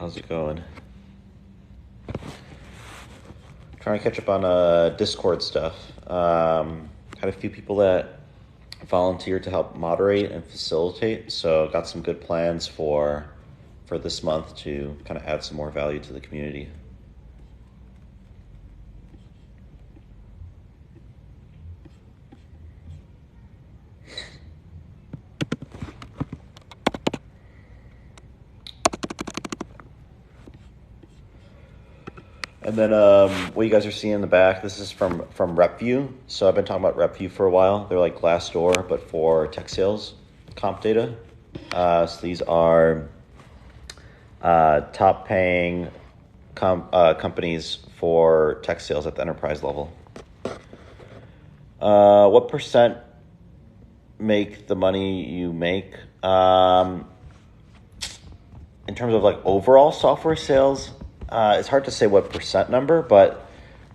How's it going? Trying to catch up on Discord stuff. Had a few people that volunteered to help moderate and facilitate, so got some good plans for this month to kind of add some more value to the community. And then what you guys are seeing in the back, this is from RepView. So I've been talking about RepView for a while. They're like Glassdoor, but for tech sales comp data. So these are top paying companies for tech sales at the enterprise level. What percent make the money you make? In terms of like overall software sales, it's hard to say what percent number, but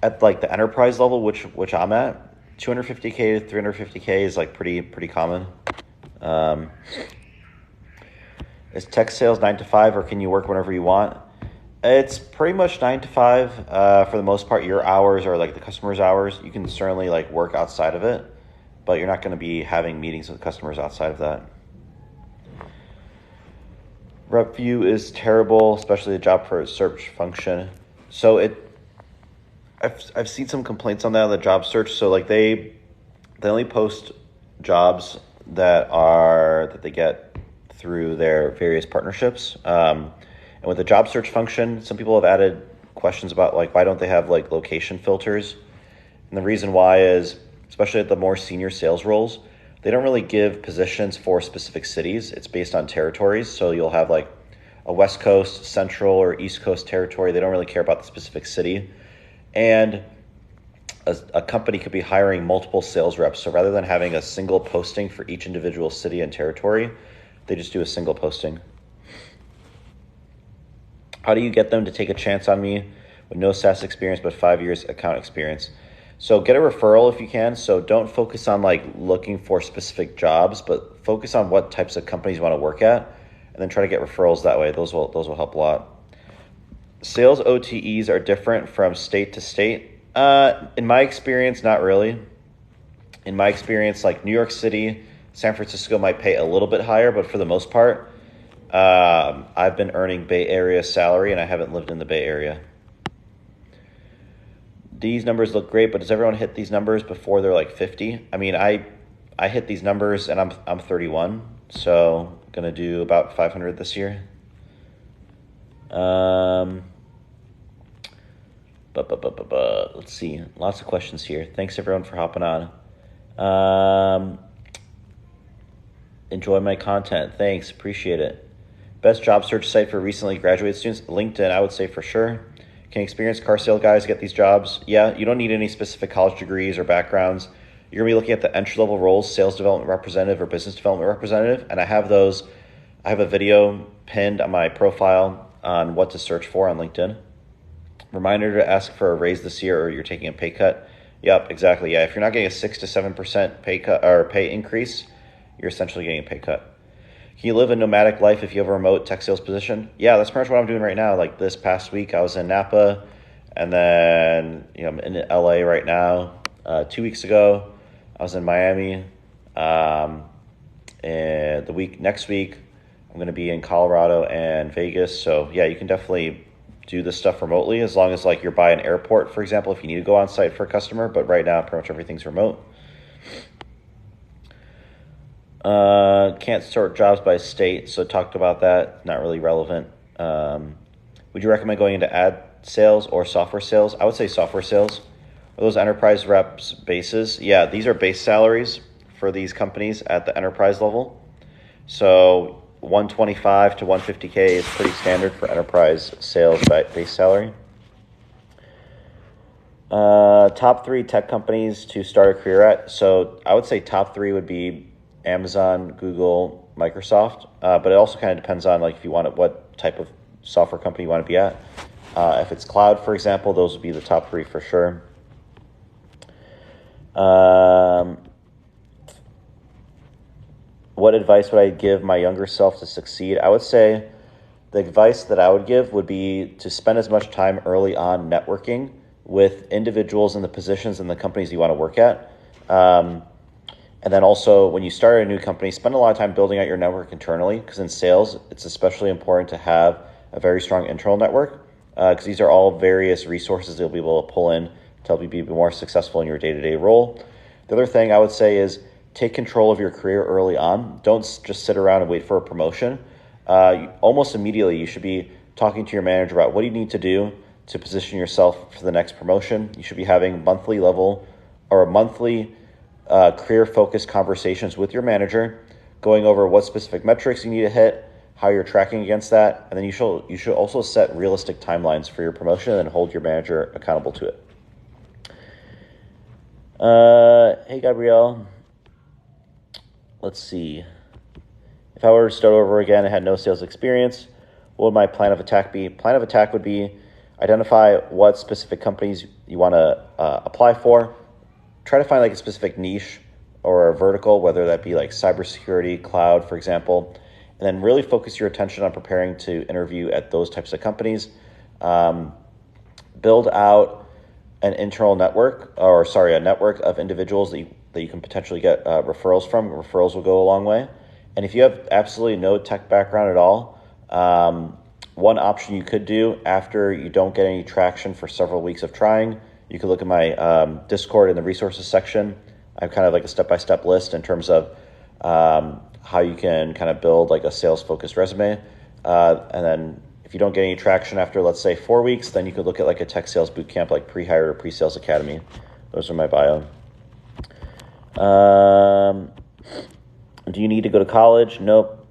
at like the enterprise level, which I'm at, 250K to 350K is like pretty common. Is tech sales 9 to 5, or can you work whenever you want? It's pretty much 9 to 5 for the most part. Your hours are like the customer's hours. You can certainly like work outside of it, but you're not going to be having meetings with customers outside of that. RepView is terrible, especially the job for search function. So I've seen some complaints on that on the job search. So like they only post jobs that they get through their various partnerships. And with the job search function, some people have added questions about like why don't they have like location filters? And the reason why is, especially at the more senior sales roles, they don't really give positions for specific cities. It's based on territories. So you'll have like a West Coast, Central, or East Coast territory. They don't really care about the specific city. And a company could be hiring multiple sales reps. So rather than having a single posting for each individual city and territory, they just do a single posting. How do you get them to take a chance on me with no SaaS experience but 5 years account experience? So get a referral if you can. So don't focus on like looking for specific jobs, but focus on what types of companies you want to work at, and then try to get referrals that way. Those will help a lot. Sales OTEs are different from state to state. In my experience, not really. In my experience, like New York City, San Francisco might pay a little bit higher, but for the most part, I've been earning Bay Area salary, and I haven't lived in the Bay Area. These numbers look great, but does everyone hit these numbers before they're like 50? I mean, I hit these numbers and I'm 31, so I'm gonna do about 500 this year. Let's see, lots of questions here. Thanks everyone for hopping on. Enjoy my content. Thanks, appreciate it. Best job search site for recently graduated students? LinkedIn, I would say for sure. Can experienced car sale guys get these jobs? Yeah, you don't need any specific college degrees or backgrounds. You're going to be looking at the entry-level roles, sales development representative or business development representative, and I have those. I have a video pinned on my profile on what to search for on LinkedIn. Reminder to ask for a raise this year or you're taking a pay cut. Yep, exactly. Yeah, if you're not getting a 6 to 7% pay cut or pay increase, you're essentially getting a pay cut. Can you live a nomadic life if you have a remote tech sales position? Yeah, that's pretty much what I'm doing right now. Like this past week, I was in Napa, and then I'm in LA right now. 2 weeks ago, I was in Miami, and next week, I'm going to be in Colorado and Vegas. So yeah, you can definitely do this stuff remotely as long as like you're by an airport, for example, if you need to go on site for a customer. But right now, pretty much everything's remote. Can't sort jobs by state, so talked about that. Not really relevant. Would you recommend going into ad sales or software sales? I would say software sales. Are those enterprise reps bases? Yeah, these are base salaries for these companies at the enterprise level. So 125 to 150K is pretty standard for enterprise sales base salary. Top 3 tech companies to start a career at. So I would say top 3 would be Amazon, Google, Microsoft, but it also kind of depends on like if you want what type of software company you want to be at. If it's cloud, for example, those would be the top 3 for sure. What advice would I give my younger self to succeed? I would say the advice that I would give would be to spend as much time early on networking with individuals in the positions and the companies you want to work at. And then also, when you start a new company, spend a lot of time building out your network internally, because in sales, it's especially important to have a very strong internal network, because these are all various resources you'll be able to pull in to help you be more successful in your day-to-day role. The other thing I would say is take control of your career early on. Don't just sit around and wait for a promotion. Almost immediately, you should be talking to your manager about what do you need to do to position yourself for the next promotion. You should be having monthly career-focused conversations with your manager, going over what specific metrics you need to hit, how you're tracking against that, and then you should also set realistic timelines for your promotion and hold your manager accountable to it. Hey, Gabrielle. Let's see. If I were to start over again and had no sales experience, what would my plan of attack be? Plan of attack would be identify what specific companies you want to apply for. Try to find like a specific niche or a vertical, whether that be like cybersecurity, cloud, for example, and then really focus your attention on preparing to interview at those types of companies. Build out an internal network, a network of individuals that you can potentially get referrals from. Referrals will go a long way. And if you have absolutely no tech background at all, one option you could do after you don't get any traction for several weeks of trying, you can look at my Discord in the resources section. I have kind of like a step-by-step list in terms of how you can kind of build like a sales-focused resume. And then if you don't get any traction after, let's say, 4 weeks, then you could look at like a tech sales bootcamp, like pre-hire or pre-sales academy. Those are my bio. Do you need to go to college? Nope.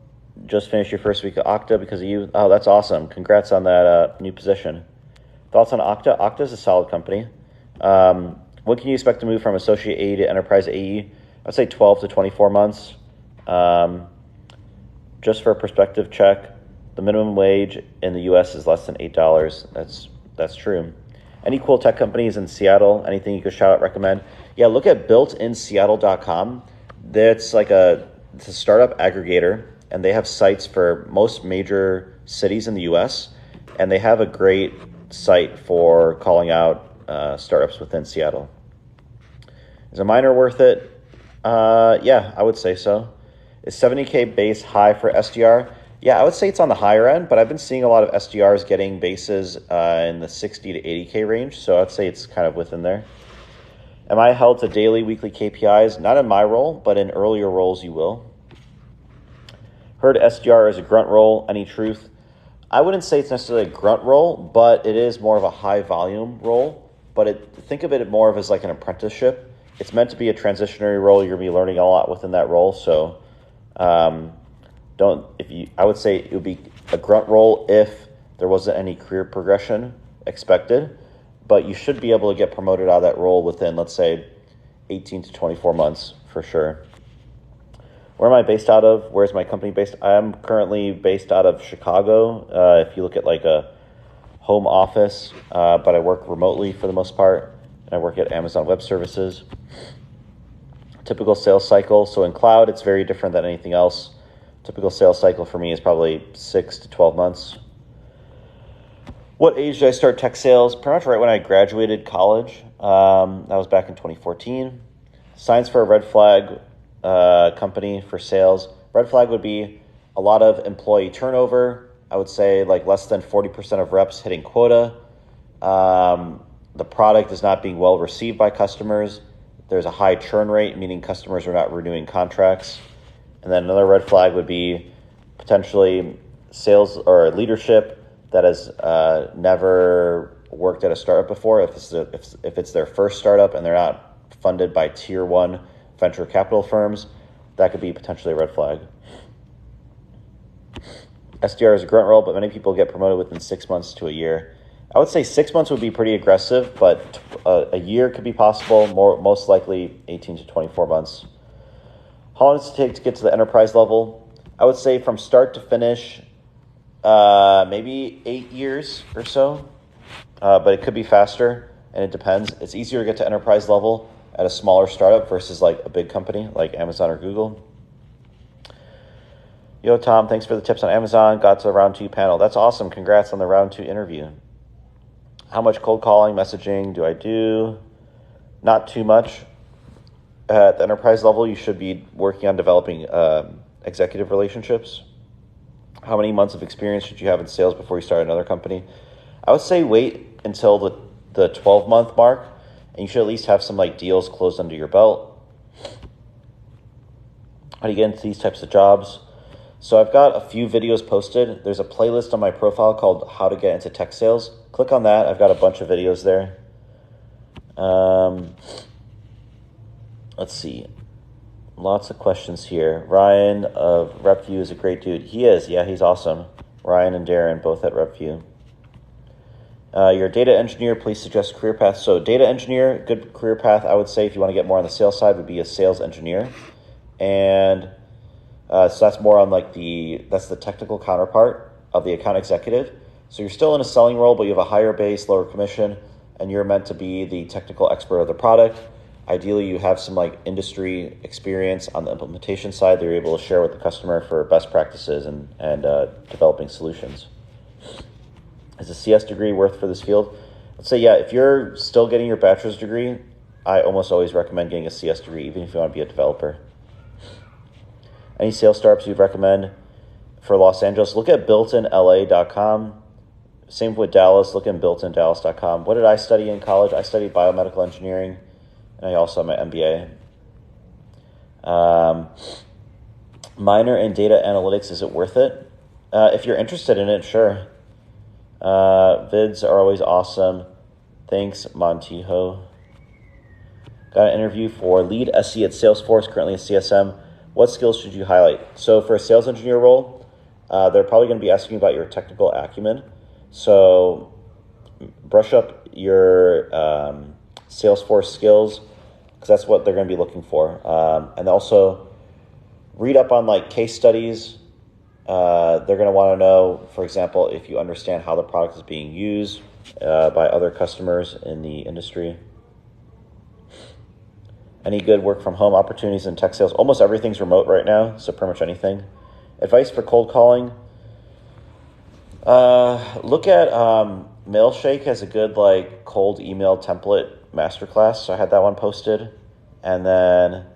Just finished your first week of Okta because of you. Oh, that's awesome. Congrats on that new position. Thoughts on Okta? Okta is a solid company. When can you expect to move from associate AE to enterprise AE? I'd say 12 to 24 months. Just for a perspective check, the minimum wage in the U.S. is less than $8. That's true. Any cool tech companies in Seattle? Anything you could shout out, recommend? Yeah, look at builtinseattle.com. It's a startup aggregator, and they have sites for most major cities in the U.S., and they have a great site for calling out startups within Seattle. Is a minor worth it? Yeah, I would say so. Is 70K base high for SDR? Yeah, I would say it's on the higher end, but I've been seeing a lot of SDRs getting bases in the 60 to 80K range, so I'd say it's kind of within there. Am I held to daily, weekly KPIs? Not in my role, but in earlier roles you will. Heard SDR is a grunt role. Any truth? I wouldn't say it's necessarily a grunt role, but it is more of a high volume role. But think of it more of as like an apprenticeship. It's meant to be a transitionary role. You're going to be learning a lot within that role. So I would say it would be a grunt role if there wasn't any career progression expected. But you should be able to get promoted out of that role within, let's say, 18 to 24 months for sure. Where am I based out of? Where's my company based? I'm currently based out of Chicago. If you look at like a home office, but I work remotely for the most part. I work at Amazon Web Services. Typical sales cycle. So in cloud, it's very different than anything else. Typical sales cycle for me is probably 6 to 12 months. What age did I start tech sales? Pretty much right when I graduated college. That was back in 2014. Signs for a red flag company for sales. Red flag would be a lot of employee turnover. I would say like less than 40% of reps hitting quota. The product is not being well received by customers. There's a high churn rate, meaning customers are not renewing contracts. And then another red flag would be potentially sales or leadership that has never worked at a startup before. If it's their first startup and they're not funded by tier 1 venture capital firms, that could be potentially a red flag. SDR is a grunt role, but many people get promoted within 6 months to a year. I would say 6 months would be pretty aggressive, but a year could be possible, most likely 18 to 24 months. How long does it take to get to the enterprise level? I would say from start to finish, maybe 8 years or so, but it could be faster, and it depends. It's easier to get to enterprise level at a smaller startup versus like a big company like Amazon or Google. Yo, Tom, thanks for the tips on Amazon. Got to the round 2 panel. That's awesome. Congrats on the round 2 interview. How much cold calling, messaging do I do? Not too much. At the enterprise level, you should be working on developing executive relationships. How many months of experience should you have in sales before you start another company? I would say wait until the 12-month mark, and you should at least have some like deals closed under your belt. How do you get into these types of jobs? So I've got a few videos posted. There's a playlist on my profile called How to Get into Tech Sales. Click on that. I've got a bunch of videos there. Let's see. Lots of questions here. Ryan of RepView is a great dude. He is. Yeah, he's awesome. Ryan and Darren, both at RepView. You're a data engineer. Please suggest career path. So data engineer, good career path, I would say, if you want to get more on the sales side, would be a sales engineer. And so that's more on like that's the technical counterpart of the account executive. So you're still in a selling role, but you have a higher base, lower commission, and you're meant to be the technical expert of the product. Ideally, you have some like industry experience on the implementation side that you're able to share with the customer for best practices and developing solutions. Is a CS degree worth for this field? Let's say, yeah, if you're still getting your bachelor's degree, I almost always recommend getting a CS degree, even if you want to be a developer. Any sales startups you'd recommend for Los Angeles? Look at builtinla.com. Same with Dallas. Look at builtindallas.com. What did I study in college? I studied biomedical engineering, and I also have my MBA. Minor in data analytics, is it worth it? If you're interested in it, sure. Vids are always awesome. Thanks, Montijo. Got an interview for lead SE at Salesforce, currently at CSM. What skills should you highlight? So for a sales engineer role, they're probably going to be asking you about your technical acumen. So brush up your Salesforce skills, because that's what they're going to be looking for. And also read up on like case studies. They're going to want to know, for example, if you understand how the product is being used by other customers in the industry. Any good work from home opportunities in tech sales? Almost everything's remote right now, so pretty much anything. Advice for cold calling? Look at Mailshake has a good like cold email template masterclass, so I had that one posted. And then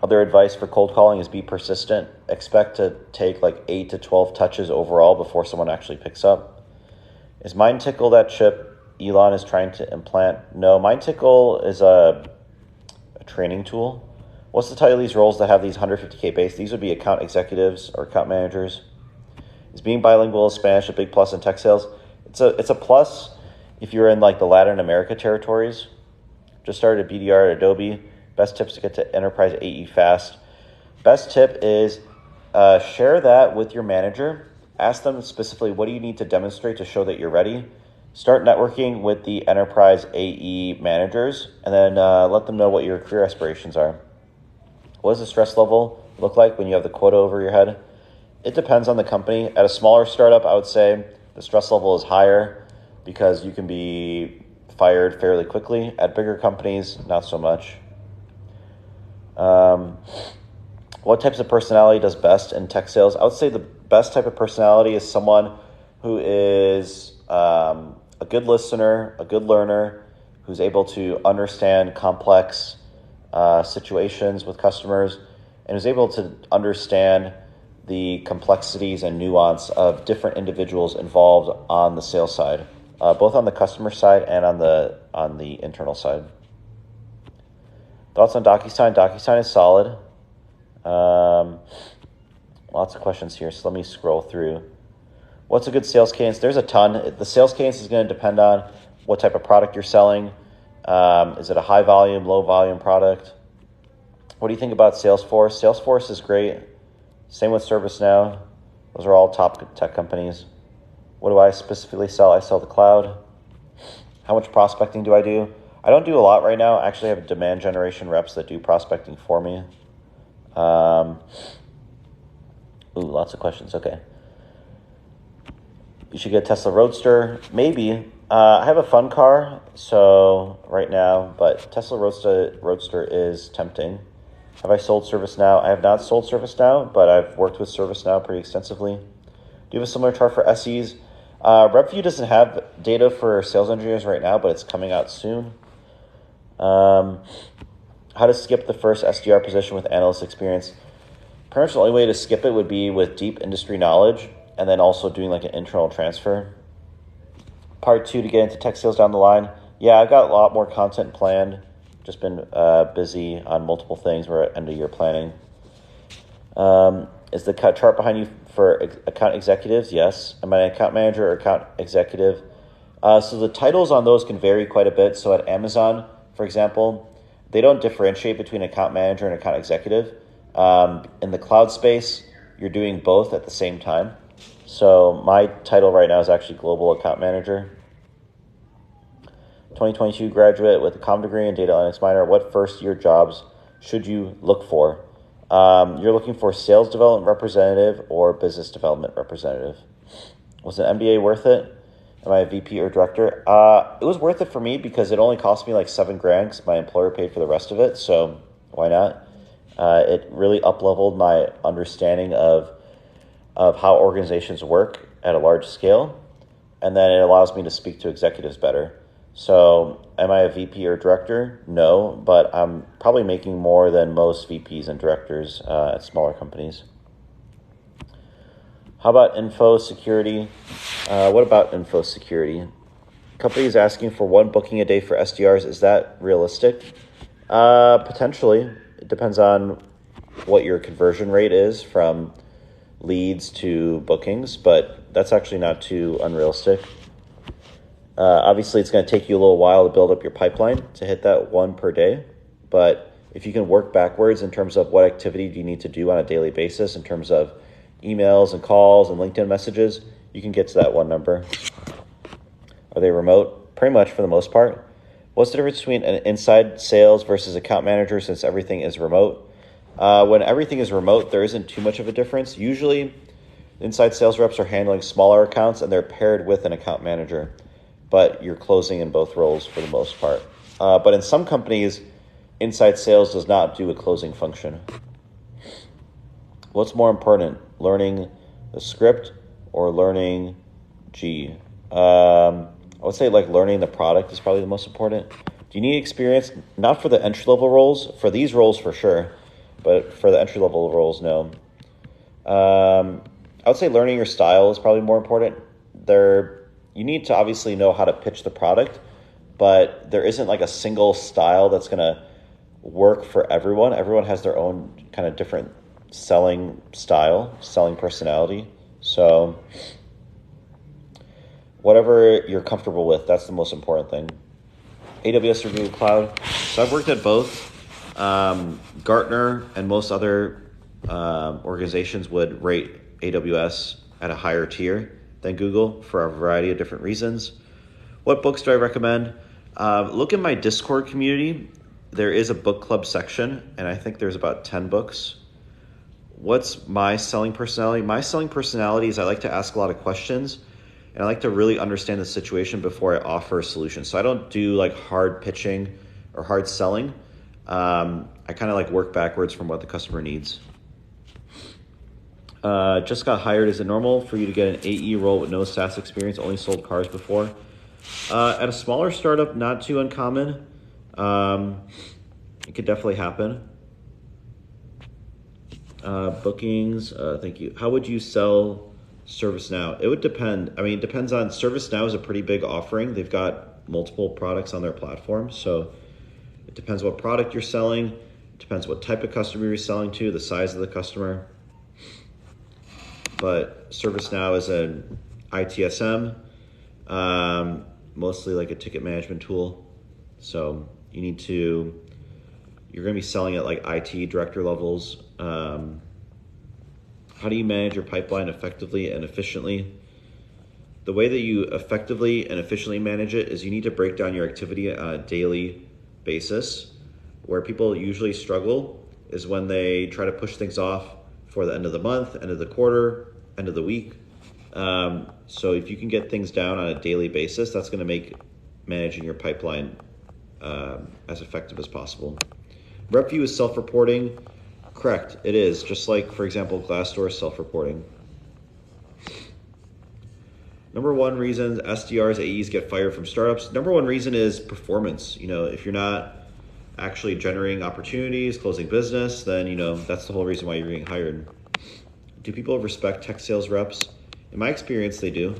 other advice for cold calling is be persistent. Expect to take like 8 to 12 touches overall before someone actually picks up. Is MindTickle that chip Elon is trying to implant? No, MindTickle is a training tool. What's the title of these roles that have these 150K base? These would be account executives or account managers. Is being bilingual in Spanish a big plus in tech sales? It's a plus if you're in like the Latin America territories. Just started a BDR at Adobe. Best tips to get to enterprise AE fast. Best tip is share that with your manager. Ask them specifically, what do you need to demonstrate to show that you're ready? Start networking with the enterprise AE managers, and then let them know what your career aspirations are. What does the stress level look like when you have the quota over your head? It depends on the company. At a smaller startup, I would say the stress level is higher because you can be fired fairly quickly. At bigger companies, not so much. What types of personality does best in tech sales? I would say the best type of personality is someone who is a good listener, a good learner, who's able to understand complex situations with customers, and is able to understand the complexities and nuance of different individuals involved on the sales side, both on the customer side and on the internal side. Thoughts on DocuSign? DocuSign is solid. Lots of questions here, so let me scroll through. What's a good sales cadence? There's a ton. The sales cadence is going to depend on what type of product you're selling. Is it a high volume, low volume product? What do you think about Salesforce? Salesforce is great. Same with Servicenow. Those are all top tech companies. What do I specifically sell? I sell the cloud. How much prospecting do I do? I don't do a lot right now. I actually have demand generation reps that do prospecting for me. Lots of questions. Okay. You should get a Tesla Roadster. Maybe. I have a fun car, so right now, but Tesla Roadster is tempting. Have I sold Servicenow? I have not sold Servicenow, but I've worked with Servicenow pretty extensively. Do you have a similar chart for SEs? RepView doesn't have data for sales engineers right now, but it's coming out soon. How to skip the first SDR position with analyst experience? Pretty much the only way to skip it would be with deep industry knowledge and then also doing like an internal transfer. Part 2 to get into tech sales down the line. Yeah, I've got a lot more content planned. Just been busy on multiple things. We're at end of year planning. Is the chart behind you for account executives? Yes. Am I an account manager or account executive? So the titles on those can vary quite a bit. So at Amazon, for example, they don't differentiate between account manager and account executive. In the cloud space, you're doing both at the same time. So my title right now is actually Global Account Manager. 2022 graduate with a comm degree and data analytics minor. What first-year jobs should you look for? You're looking for sales development representative or business development representative. Was an MBA worth it? Am I a VP or director? It was worth it for me because it only cost me like $7,000 because my employer paid for the rest of it. So why not? It really up-leveled my understanding of how organizations work at a large scale. And then it allows me to speak to executives better. So am I a VP or director? No, but I'm probably making more than most VPs and directors at smaller companies. How about info security? What about info security? Companies asking for 1 booking a day for SDRs. Is that realistic? Potentially. It depends on what your conversion rate is from leads to bookings, but that's actually not too unrealistic. Obviously, it's going to take you a little while to build up your pipeline to hit that 1 per day. But if you can work backwards in terms of what activity do you need to do on a daily basis in terms of emails and calls and LinkedIn messages, you can get to that 1 number. Are they remote? Pretty much for the most part. What's the difference between an inside sales versus account manager since everything is remote? When everything is remote, there isn't too much of a difference. Usually, inside sales reps are handling smaller accounts and they're paired with an account manager, but you're closing in both roles for the most part. But in some companies, inside sales does not do a closing function. What's more important, learning the script or learning G? I would say like learning the product is probably the most important. Do you need experience? Not for the entry-level roles. For these roles, for sure. But for the entry-level roles, no. I would say learning your style is probably more important. You need to obviously know how to pitch the product, but there isn't like a single style that's going to work for everyone. Everyone has their own kind of different selling style, selling personality. So whatever you're comfortable with, that's the most important thing. AWS or Google Cloud. So I've worked at both. Gartner and most other organizations would rate AWS at a higher tier than Google for a variety of different reasons. What books do I recommend? Look in my Discord community. There is a book club section, and I think there's about 10 books. What's my selling personality? My selling personality is I like to ask a lot of questions, and I like to really understand the situation before I offer a solution. So I don't do like hard pitching or hard selling. I kind of like work backwards from what the customer needs. Just got hired. Is it normal for you to get an AE role with no SaaS experience, only sold cars before? At a smaller startup, not too uncommon. It could definitely happen. Bookings, thank you. How would you sell Servicenow? It would depend. I mean, it depends on, Servicenow is a pretty big offering. They've got multiple products on their platform. So it depends what product you're selling. It depends what type of customer you're selling to, the size of the customer. But Servicenow is an ITSM, mostly like a ticket management tool. So you're going to be selling at like IT director levels. How do you manage your pipeline effectively and efficiently? The way that you effectively and efficiently manage it is you need to break down your activity on a daily basis. Where people usually struggle is when they try to push things off for the end of the month, end of the quarter, end of the week. So if you can get things down on a daily basis, that's going to make managing your pipeline as effective as possible. RepView is self-reporting. Correct, it is. Just like, for example, Glassdoor is self-reporting. Number one reason SDRs, AEs get fired from startups. Number one reason is performance. If you're not actually generating opportunities, closing business, then, that's the whole reason why you're getting hired. Do people respect tech sales reps? In my experience, they do.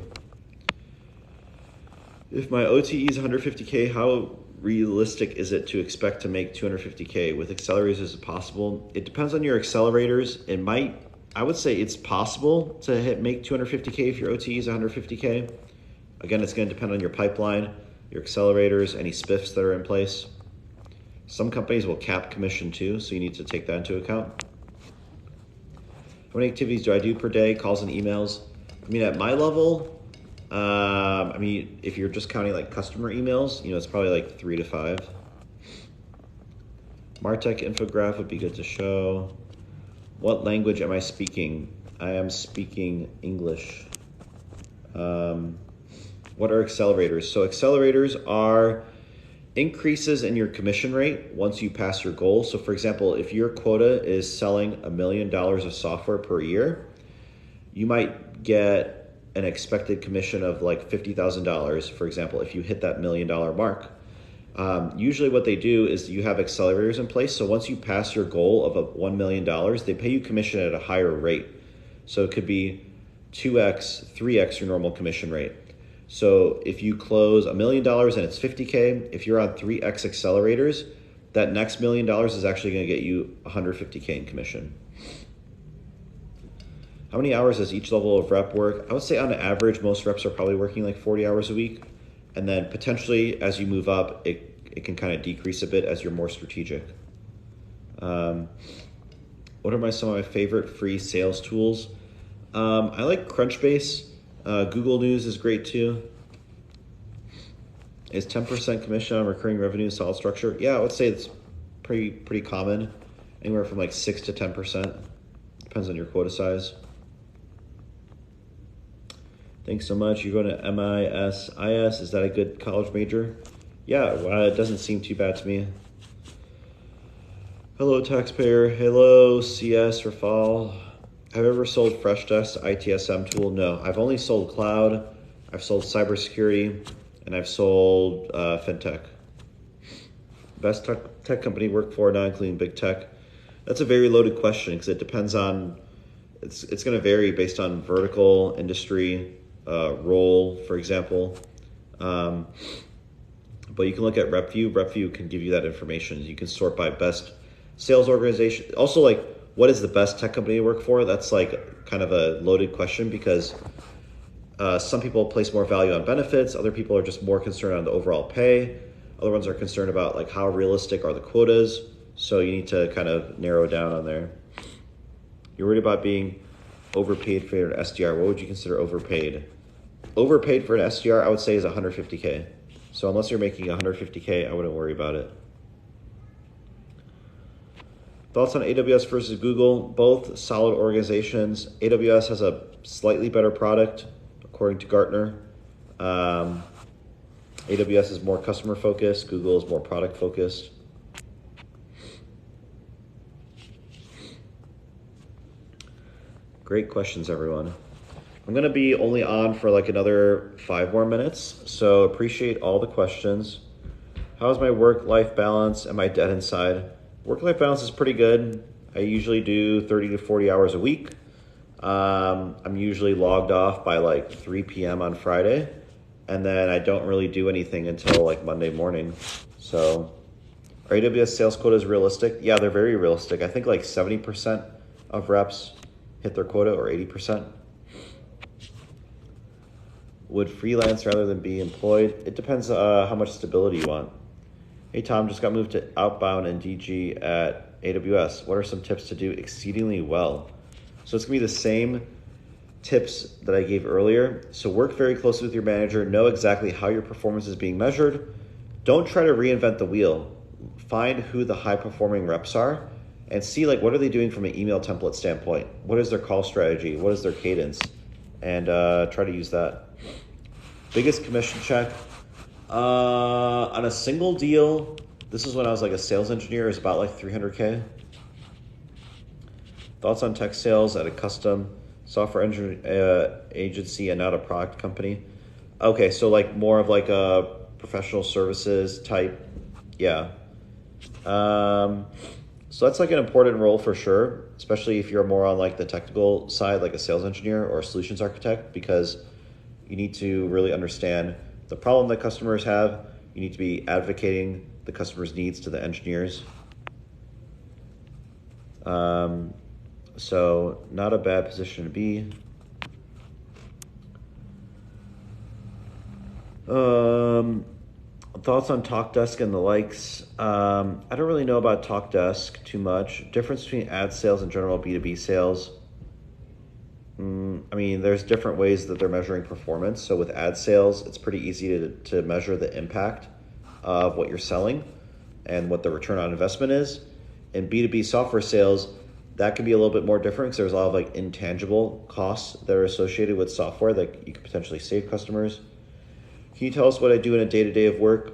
If my OTE is 150K, how realistic is it to expect to make 250K? With accelerators, is it possible? It depends on your accelerators. I would say it's possible to make 250K if your OTE is 150K. Again, it's going to depend on your pipeline, your accelerators, any spiffs that are in place. Some companies will cap commission too, so you need to take that into account. How many activities do I do per day? Calls and emails. At my level, if you're just counting like customer emails, it's probably like 3 to 5. MarTech infograph would be good to show. What language am I speaking? I am speaking English. What are accelerators? So accelerators are increases in your commission rate once you pass your goal. So for example, if your quota is selling $1 million of software per year, you might get an expected commission of like $50,000, for example, if you hit that $1 million mark. Usually what they do is you have accelerators in place. So once you pass your goal of $1 million, they pay you commission at a higher rate. So it could be 2x, 3x your normal commission rate. So if you close $1 million and it's 50K, if you're on 3x accelerators, that next $1 million is actually going to get you 150K in commission. How many hours does each level of rep work? I would say on average, most reps are probably working like 40 hours a week. And then potentially as you move up, it can kind of decrease a bit as you're more strategic. What are some of my favorite free sales tools? I like Crunchbase. Google News is great too. Is 10% commission on recurring revenue solid structure? Yeah, I would say it's pretty common. Anywhere from like 6 to 10%. Depends on your quota size. Thanks so much. You're going to MISIS. Is that a good college major? Yeah, it doesn't seem too bad to me. Hello, taxpayer. Hello, CS Rafal. Have you ever sold Freshdesk ITSM tool? No. I've only sold cloud. I've sold cybersecurity, and I've sold fintech. Best tech company work for, not including big tech. That's a very loaded question because it depends on, it's going to vary based on vertical, industry, role, for example. But you can look at RepView. RepView can give you that information. You can sort by best sales organization. Also, like, what is the best tech company to work for? That's like kind of a loaded question because some people place more value on benefits. Other people are just more concerned on the overall pay. Other ones are concerned about like how realistic are the quotas. So you need to kind of narrow down on there. You're worried about being overpaid for an SDR. What would you consider overpaid? Overpaid for an SDR, I would say, is 150K. So unless you're making 150K, I wouldn't worry about it. Thoughts on AWS versus Google? Both solid organizations. AWS has a slightly better product, according to Gartner. AWS is more customer focused. Google is more product focused. Great questions, everyone. I'm going to be only on for like another 5 more minutes, so appreciate all the questions. How's my work-life balance? Am I dead inside? Work-life balance is pretty good. I usually do 30 to 40 hours a week. I'm usually logged off by like 3 p.m. on Friday, and then I don't really do anything until like Monday morning. So are AWS sales quotas realistic? Yeah, they're very realistic. I think like 70% of reps hit their quota, or 80%. Would freelance rather than be employed? It depends how much stability you want. Hey Tom, just got moved to outbound and DG at AWS. What are some tips to do exceedingly well? So it's gonna be the same tips that I gave earlier. So work very closely with your manager, know exactly how your performance is being measured. Don't try to reinvent the wheel. Find who the high performing reps are and see like what are they doing from an email template standpoint? What is their call strategy? What is their cadence? And try to use that. Biggest commission check. On a single deal, This is when I was like a sales engineer, is about like 300K. Thoughts on tech sales at a custom software agency and not a product company? Okay, so like more of like a professional services type. Yeah. So that's like an important role for sure, especially if you're more on like the technical side, like a sales engineer or a solutions architect, because you need to really understand the problem that customers have. You need to be advocating the customer's needs to the engineers. So not a bad position to be. Thoughts on TalkDesk and the likes. I don't really know about TalkDesk too much. Difference between ad sales and general B2B sales. I mean, there's different ways that they're measuring performance. So with ad sales, it's pretty easy to measure the impact of what you're selling and what the return on investment is. In B2B software sales, that can be a little bit more different because there's a lot of like intangible costs that are associated with software that you could potentially save customers. Can you tell us what I do in a day-to-day of work?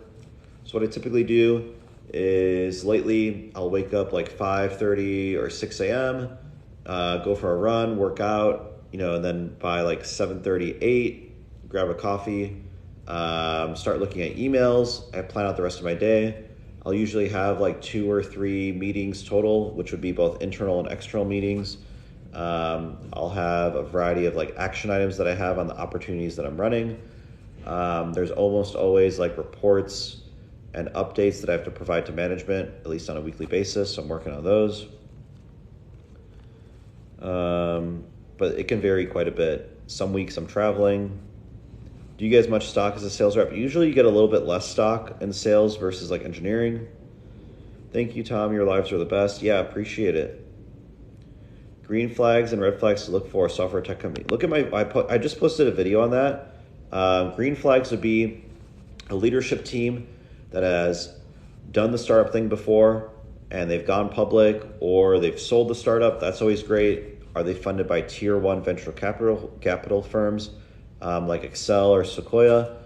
So what I typically do is lately I'll wake up like 5:30 or 6 a.m., go for a run, work out, and then by like 7:30, 8, grab a coffee, start looking at emails. I plan out the rest of my day. I'll usually have like 2 or 3 meetings total, which would be both internal and external meetings. I'll have a variety of like action items that I have on the opportunities that I'm running. There's almost always like reports and updates that I have to provide to management, at least on a weekly basis. So I'm working on those. But it can vary quite a bit. Some weeks I'm traveling. Do you get as much stock as a sales rep? Usually you get a little bit less stock in sales versus like engineering. Thank you, Tom. Your lives are the best. Yeah, appreciate it. Green flags and red flags to look for a software tech company. Look at I just posted a video on that. Green flags would be a leadership team that has done the startup thing before and they've gone public or they've sold the startup. That's always great. Are they funded by tier 1 venture capital firms like Excel or Sequoia?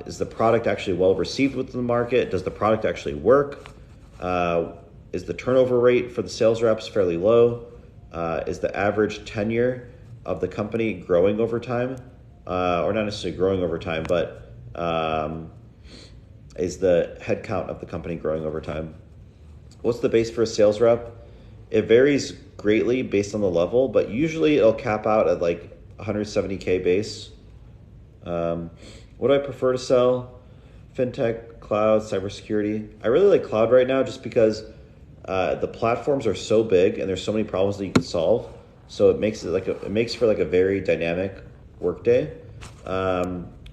Is the product actually well received within the market? Does the product actually work? Is the turnover rate for the sales reps fairly low? Is the average tenure of the company growing over time? Or not necessarily growing over time, but is the headcount of the company growing over time? What's the base for a sales rep? It varies greatly based on the level, but usually it'll cap out at like 170K base. What do I prefer to sell? Fintech, cloud, cybersecurity. I really like cloud right now just because the platforms are so big and there's so many problems that you can solve. So it makes for like a very dynamic workday.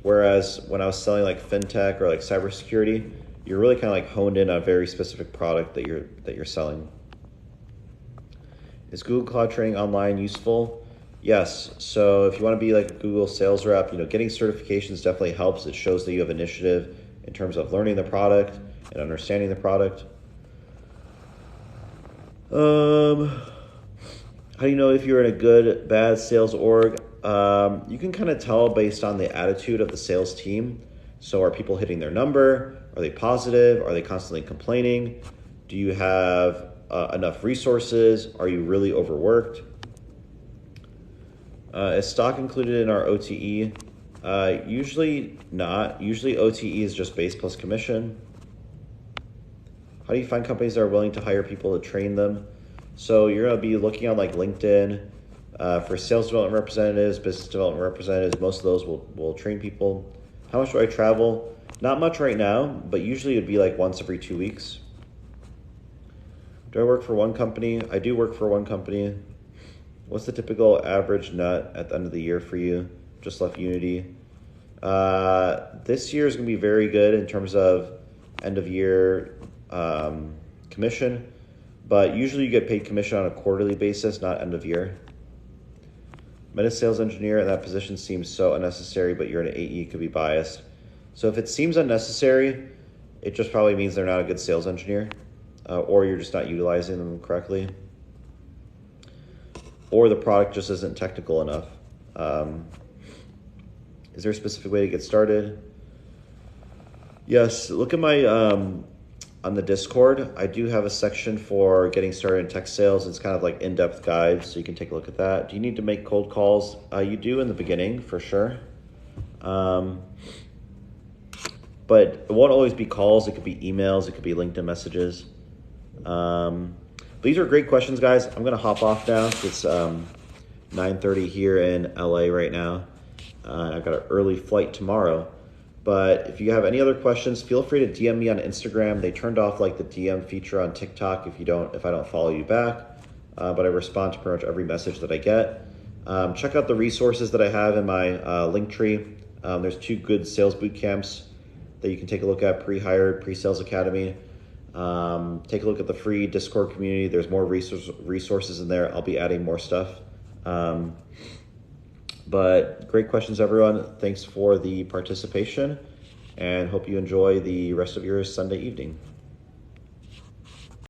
Whereas when I was selling like fintech or like cybersecurity, you're really kind of like honed in on a very specific product that you're selling. Is Google Cloud training online useful? Yes. So if you want to be like a Google sales rep, getting certifications definitely helps. It shows that you have initiative in terms of learning the product and understanding the product. How do you know if you're in a good, bad sales org? You can kind of tell based on the attitude of the sales team. So are people hitting their number? Are they positive? Are they constantly complaining? Do you have enough resources? Are you really overworked? Is stock included in our OTE? Usually not. Usually OTE is just base plus commission. How do you find companies that are willing to hire people to train them? So you're going to be looking on like LinkedIn for sales development representatives, business development representatives. Most of those will train people. How much do I travel? Not much right now, but usually it would be like once every 2 weeks. Do I work for one company? I do work for one company. What's the typical average nut at the end of the year for you? Just left Unity. This year is going to be very good in terms of end of year commission, but usually you get paid commission on a quarterly basis, not end of year. Meta sales engineer in that position seems so unnecessary, but you're an AE, could be biased. So if it seems unnecessary, it just probably means they're not a good sales engineer, or you're just not utilizing them correctly, or the product just isn't technical enough. Is there a specific way to get started? Yes, look at my on the Discord, I do have a section for getting started in tech sales. It's kind of like in-depth guides, so you can take a look at that. Do you need to make cold calls? You do in the beginning, for sure. But it won't always be calls. It could be emails. It could be LinkedIn messages. These are great questions, guys. I'm going to hop off now. It's 9:30 here in LA right now. I've got an early flight tomorrow. But if you have any other questions, feel free to DM me on Instagram. They turned off like the DM feature on TikTok if I don't follow you back. But I respond to pretty much every message that I get. Check out the resources that I have in my link tree. There's 2 good sales boot camps that you can take a look at: Pre-Hired, Pre-Sales Academy. Take a look at the free Discord community. There's more resources in there. I'll be adding more stuff. But great questions, everyone. Thanks for the participation, and hope you enjoy the rest of your Sunday evening.